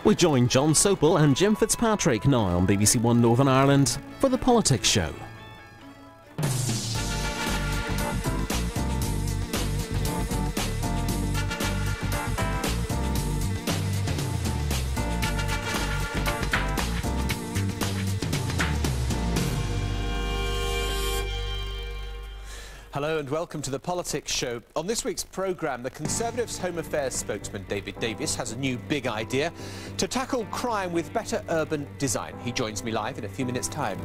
We join John Sopel and Jim Fitzpatrick now on BBC One Northern Ireland for the Politics Show. Hello and welcome to the Politics Show. On this week's programme, the Conservatives' Home Affairs spokesman David Davis has a new big idea to tackle crime with better urban design. He joins me live in a few minutes' time.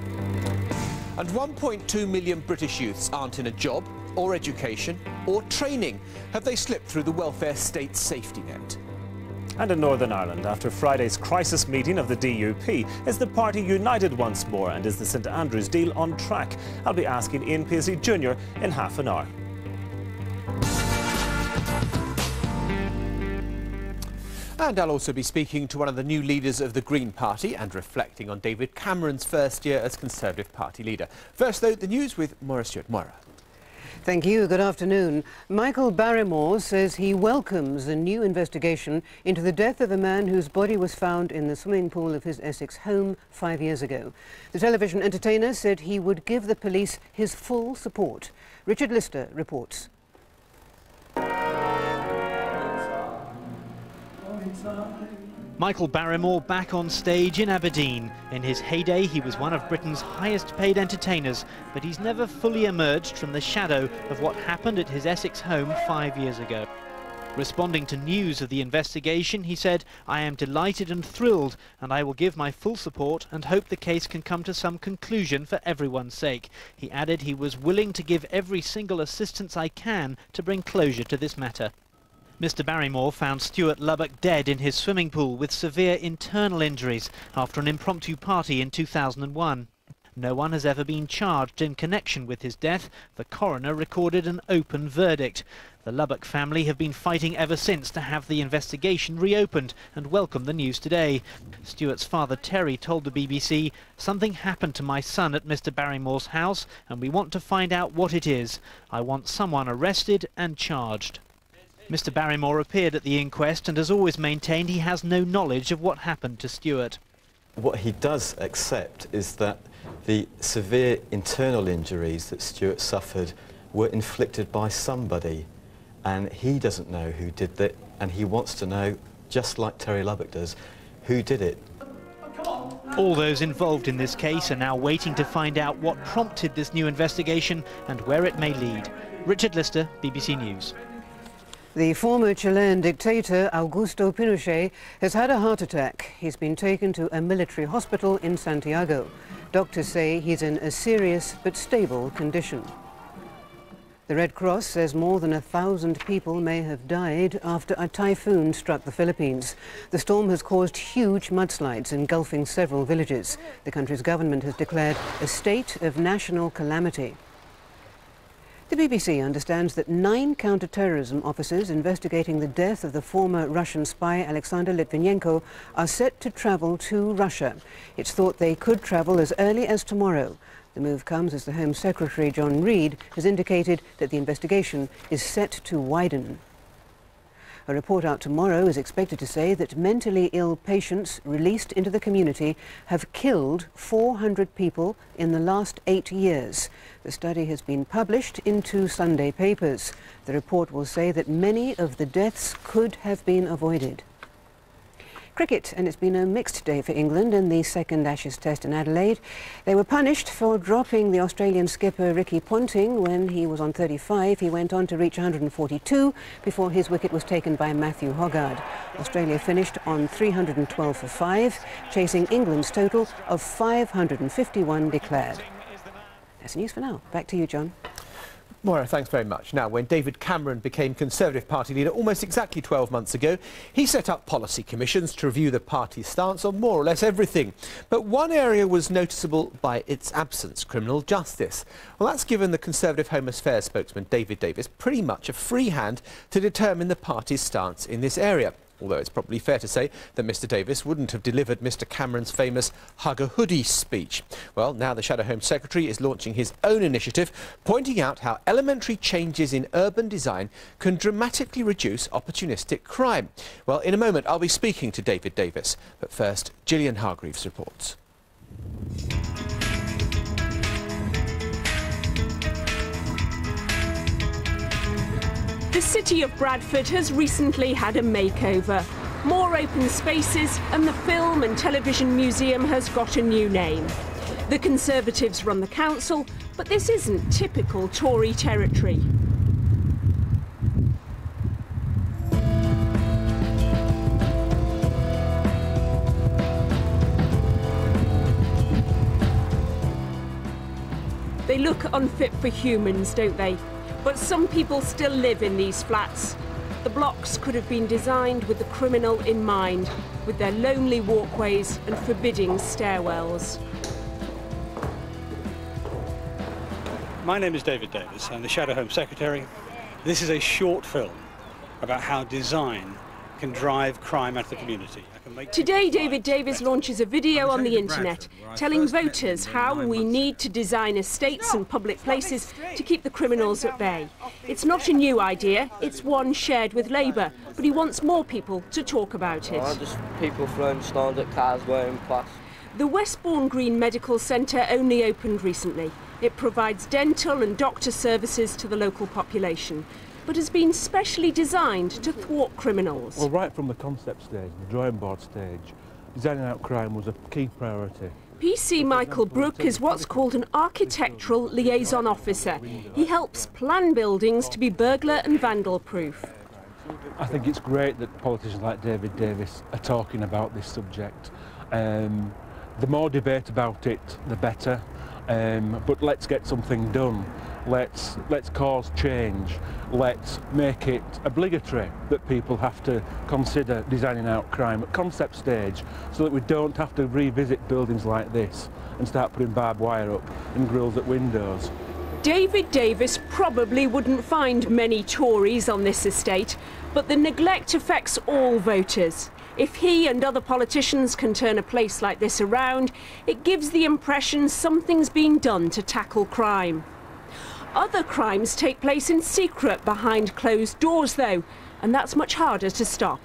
And 1.2 million British youths aren't in a job or education or training. Have they slipped through the welfare state safety net? And in Northern Ireland, after Friday's crisis meeting of the DUP, is the party united once more, and is the St Andrews deal on track? I'll be asking Ian Paisley Jr. in half an hour. And I'll also be speaking to one of the new leaders of the Green Party and reflecting on David Cameron's first year as Conservative Party leader. First, though, the news with Maura Stewart. Maura. Thank you. Good afternoon. Michael Barrymore says he welcomes a new investigation into the death of a man whose body was found in the swimming pool of his Essex home 5 years ago. The television entertainer said he would give the police his full support. Richard Lister reports. Michael Barrymore back on stage in Aberdeen. In his heyday, he was one of Britain's highest paid entertainers, but he's never fully emerged from the shadow of what happened at his Essex home 5 years ago. Responding to news of the investigation, he said, "I am delighted and thrilled, and I will give my full support and hope the case can come to some conclusion for everyone's sake." He added he was willing to give every single assistance I can to bring closure to this matter. Mr Barrymore found Stuart Lubbock dead in his swimming pool with severe internal injuries after an impromptu party in 2001. No one has ever been charged in connection with his death. The coroner recorded an open verdict. The Lubbock family have been fighting ever since to have the investigation reopened and welcome the news today. Stuart's father Terry told the BBC, "Something happened to my son at Mr Barrymore's house and we want to find out what it is. I want someone arrested and charged." Mr Barrymore appeared at the inquest and has always maintained he has no knowledge of what happened to Stuart. What he does accept is that the severe internal injuries that Stuart suffered were inflicted by somebody, and he doesn't know who did that, and he wants to know, just like Terry Lubbock does, who did it. All those involved in this case are now waiting to find out what prompted this new investigation and where it may lead. Richard Lister, BBC News. The former Chilean dictator Augusto Pinochet has had a heart attack. He's been taken to a military hospital in Santiago. Doctors say he's in a serious but stable condition. The Red Cross says more than 1,000 people may have died after a typhoon struck the Philippines. The storm has caused huge mudslides engulfing several villages. The country's government has declared a state of national calamity. The BBC understands that 9 counter-terrorism officers investigating the death of the former Russian spy Alexander Litvinenko are set to travel to Russia. It's thought they could travel as early as tomorrow. The move comes as the Home Secretary John Reid has indicated that the investigation is set to widen. A report out tomorrow is expected to say that mentally ill patients released into the community have killed 400 people in the last 8 years. The study has been published in 2 Sunday papers. The report will say that many of the deaths could have been avoided. Cricket, and it's been a mixed day for England in the second Ashes Test in Adelaide. They were punished for dropping the Australian skipper Ricky Ponting when he was on 35. He went on to reach 142 before his wicket was taken by Matthew Hoggard. Australia finished on 312 for 5, chasing England's total of 551 declared. That's the news for now. Back to you, John. Maura, thanks very much. Now, when David Cameron became Conservative Party leader almost exactly 12 months ago, he set up policy commissions to review the party's stance on more or less everything. But one area was noticeable by its absence: criminal justice. Well, that's given the Conservative Home Affairs spokesman David Davis pretty much a free hand to determine the party's stance in this area. although it's probably fair to say that Mr Davis wouldn't have delivered Mr Cameron's famous hug a hoodie speech. Well, now the Shadow Home Secretary is launching his own initiative, pointing out how elementary changes in urban design can dramatically reduce opportunistic crime. Well, in a moment I'll be speaking to David Davis, but first Gillian Hargreaves reports. The city of Bradford has recently had a makeover. More open spaces, and the Film and Television Museum has got a new name. The Conservatives run the council, but this isn't typical Tory territory. They look unfit for humans, don't they? But some people still live in these flats. The blocks could have been designed with the criminal in mind, with their lonely walkways and forbidding stairwells. My name is David Davis. I'm the Shadow Home Secretary. This is a short film about how design can drive crime out of the community. Today, David Davis launches a video on the internet telling voters how we need to design estates and public places to keep the criminals at bay. It's not a new idea, it's one shared with Labour, but he wants more people to talk about it. Just people throwing stones at cars wearing plaques. The Westbourne Green Medical Centre only opened recently. It provides dental and doctor services to the local population, but has been specially designed to thwart criminals. Well, right from the concept stage, the drawing board stage, designing out crime was a key priority. PC Michael Brooke is what's called an architectural liaison officer. He helps plan buildings to be burglar and vandal proof. I think it's great that politicians like David Davis are talking about this subject. The more debate about it, the better. But let's get something done. Let's cause change. Let's make it obligatory that people have to consider designing out crime at concept stage, so that we don't have to revisit buildings like this and start putting barbed wire up and grills at windows. David Davis probably wouldn't find many Tories on this estate, but the neglect affects all voters. If he and other politicians can turn a place like this around, it gives the impression something's being done to tackle crime. Other crimes take place in secret behind closed doors, though, and that's much harder to stop.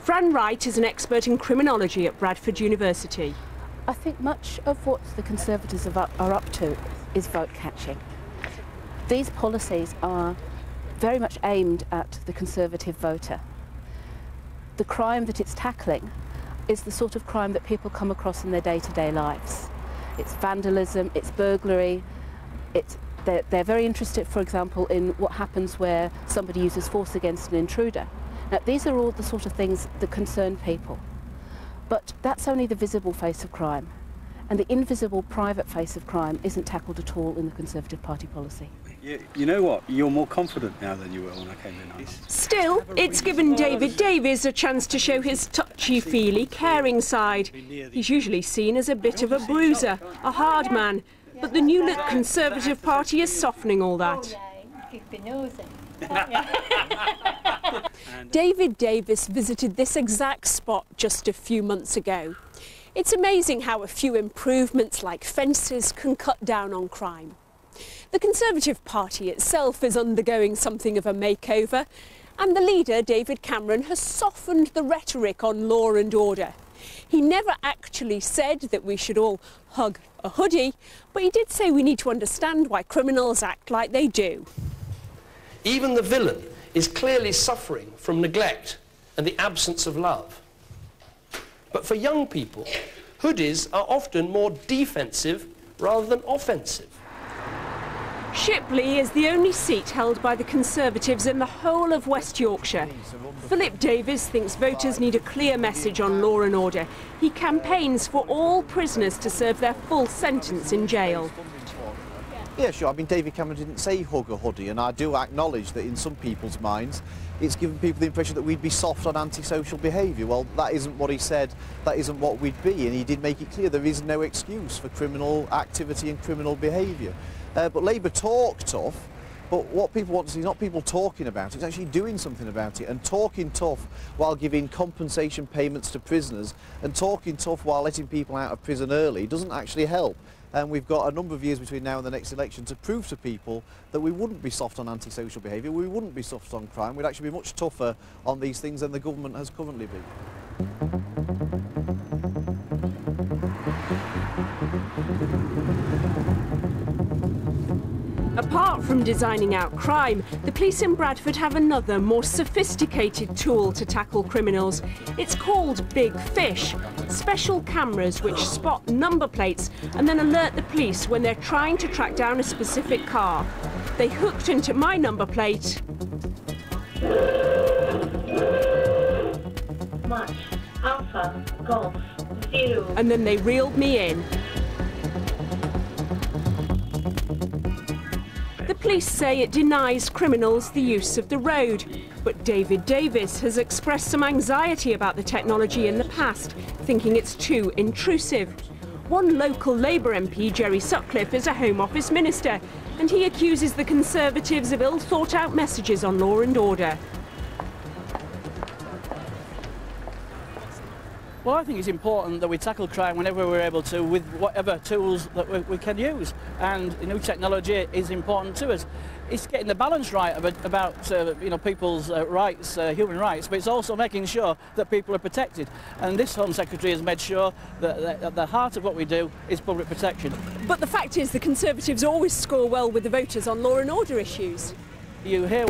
Fran Wright is an expert in criminology at Bradford University. I think much of what the Conservatives are up to is vote catching. These policies are very much aimed at the Conservative voter. The crime that it's tackling is the sort of crime that people come across in their day-to-day lives. It's vandalism, it's burglary, they're very interested, for example, in what happens where somebody uses force against an intruder. Now, these are all the sort of things that concern people. But that's only the visible face of crime. And the invisible private face of crime isn't tackled at all in the Conservative Party policy. You know what? You're more confident now than you were when I came in. Still, it's given David Davis a chance to show his touchy-feely, caring side. He's usually seen as a bit of a bruiser, a hard man. But the new-look Conservative Party is softening all that. David Davis visited this exact spot just a few months ago. It's amazing how a few improvements like fences can cut down on crime. The Conservative Party itself is undergoing something of a makeover, and the leader, David Cameron, has softened the rhetoric on law and order. He never actually said that we should all hug a hoodie, but he did say we need to understand why criminals act like they do. Even the villain is clearly suffering from neglect and the absence of love. But for young people, hoodies are often more defensive rather than offensive. Shipley is the only seat held by the Conservatives in the whole of West Yorkshire. Philip Davis thinks voters need a clear message on law and order. He campaigns for all prisoners to serve their full sentence in jail. Yeah, sure. I mean, David Cameron didn't say hug a hoodie, and I do acknowledge that in some people's minds it's given people the impression that we'd be soft on antisocial behaviour. Well, that isn't what he said, that isn't what we'd be, and he did make it clear there is no excuse for criminal activity and criminal behaviour. But Labour talk tough, But what people want to see is not people talking about it, it's actually doing something about it, and talking tough while giving compensation payments to prisoners and talking tough while letting people out of prison early doesn't actually help. And we've got a number of years between now and the next election to prove to people that we wouldn't be soft on antisocial behaviour, we wouldn't be soft on crime, we'd actually be much tougher on these things than the government has currently been. Apart from designing out crime, the police in Bradford have another, more sophisticated tool to tackle criminals. It's called Big Fish, special cameras which spot number plates and then alert the police when they're trying to track down a specific car. They hooked into my number plate. March, Alpha, Golf, 0. And then they reeled me in. The police say it denies criminals the use of the road, but David Davis has expressed some anxiety about the technology in the past, thinking it's too intrusive. One local Labour MP, Jerry Sutcliffe, is a Home Office minister, and he accuses the Conservatives of ill-thought-out messages on law and order. Well, I think it's important that we tackle crime whenever we're able to with whatever tools that we can use, and new technology is important to us. It's getting the balance right about you know, people's rights, human rights, but it's also making sure that people are protected. And this Home Secretary has made sure that at the heart of what we do is public protection. But the fact is the Conservatives always score well with the voters on law and order issues. You hear